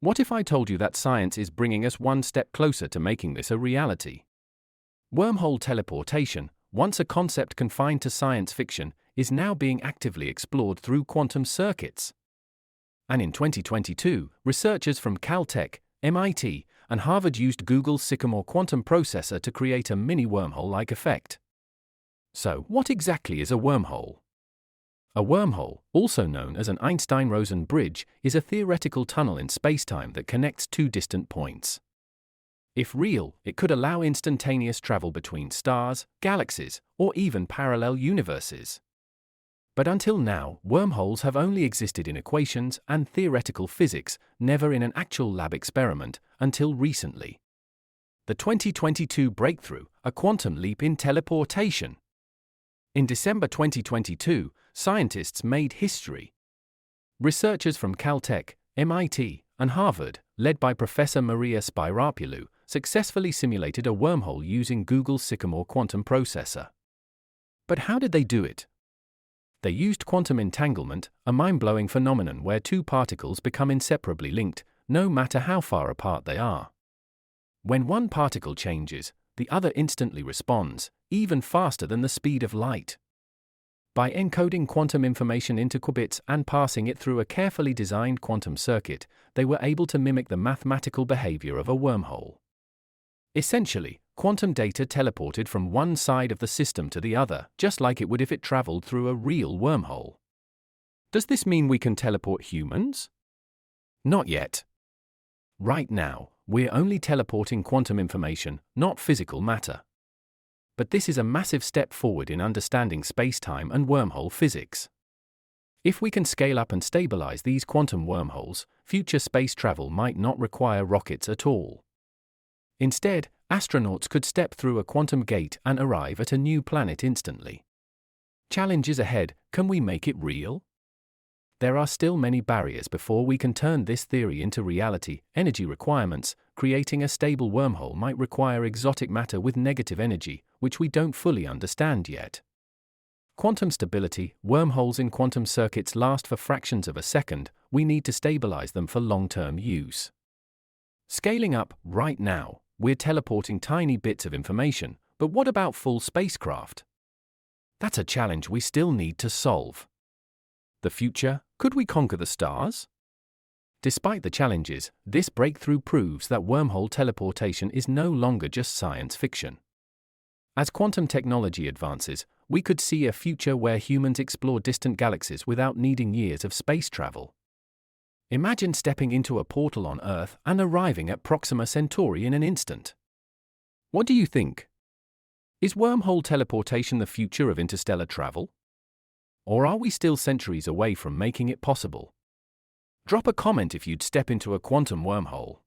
What if I told you that science is bringing us one step closer to making this a reality? Wormhole teleportation, once a concept confined to science fiction, is now being actively explored through quantum circuits. And in 2022, researchers from Caltech, MIT, and Harvard used Google's Sycamore quantum processor to create a mini wormhole-like effect. So, what exactly is a wormhole? A wormhole, also known as an Einstein-Rosen bridge, is a theoretical tunnel in spacetime that connects two distant points. If real, it could allow instantaneous travel between stars, galaxies, or even parallel universes. But until now, wormholes have only existed in equations and theoretical physics, never in an actual lab experiment, until recently. The 2022 breakthrough, a quantum leap in teleportation. In December 2022, scientists made history. Researchers from Caltech, MIT, and Harvard, led by Professor Maria Spyrapoulou, successfully simulated a wormhole using Google's Sycamore quantum processor. But how did they do it? They used quantum entanglement, a mind-blowing phenomenon where two particles become inseparably linked, no matter how far apart they are. When one particle changes, the other instantly responds, even faster than the speed of light. By encoding quantum information into qubits and passing it through a carefully designed quantum circuit, they were able to mimic the mathematical behavior of a wormhole. Essentially, quantum data teleported from one side of the system to the other, just like it would if it traveled through a real wormhole. Does this mean we can teleport humans? Not yet. Right now, we're only teleporting quantum information, not physical matter. But this is a massive step forward in understanding space-time and wormhole physics. If we can scale up and stabilize these quantum wormholes, future space travel might not require rockets at all. Instead, astronauts could step through a quantum gate and arrive at a new planet instantly. Challenges ahead: can we make it real? There are still many barriers before we can turn this theory into reality. Energy requirements: creating a stable wormhole might require exotic matter with negative energy, which we don't fully understand yet. Quantum stability: wormholes in quantum circuits last for fractions of a second, we need to stabilize them for long-term use. Scaling up: right now, we're teleporting tiny bits of information, but what about full spacecraft? That's a challenge we still need to solve. The future: could we conquer the stars? Despite the challenges, this breakthrough proves that wormhole teleportation is no longer just science fiction. As quantum technology advances, we could see a future where humans explore distant galaxies without needing years of space travel. Imagine stepping into a portal on Earth and arriving at Proxima Centauri in an instant. What do you think? Is wormhole teleportation the future of interstellar travel? Or are we still centuries away from making it possible? Drop a comment if you'd step into a quantum wormhole.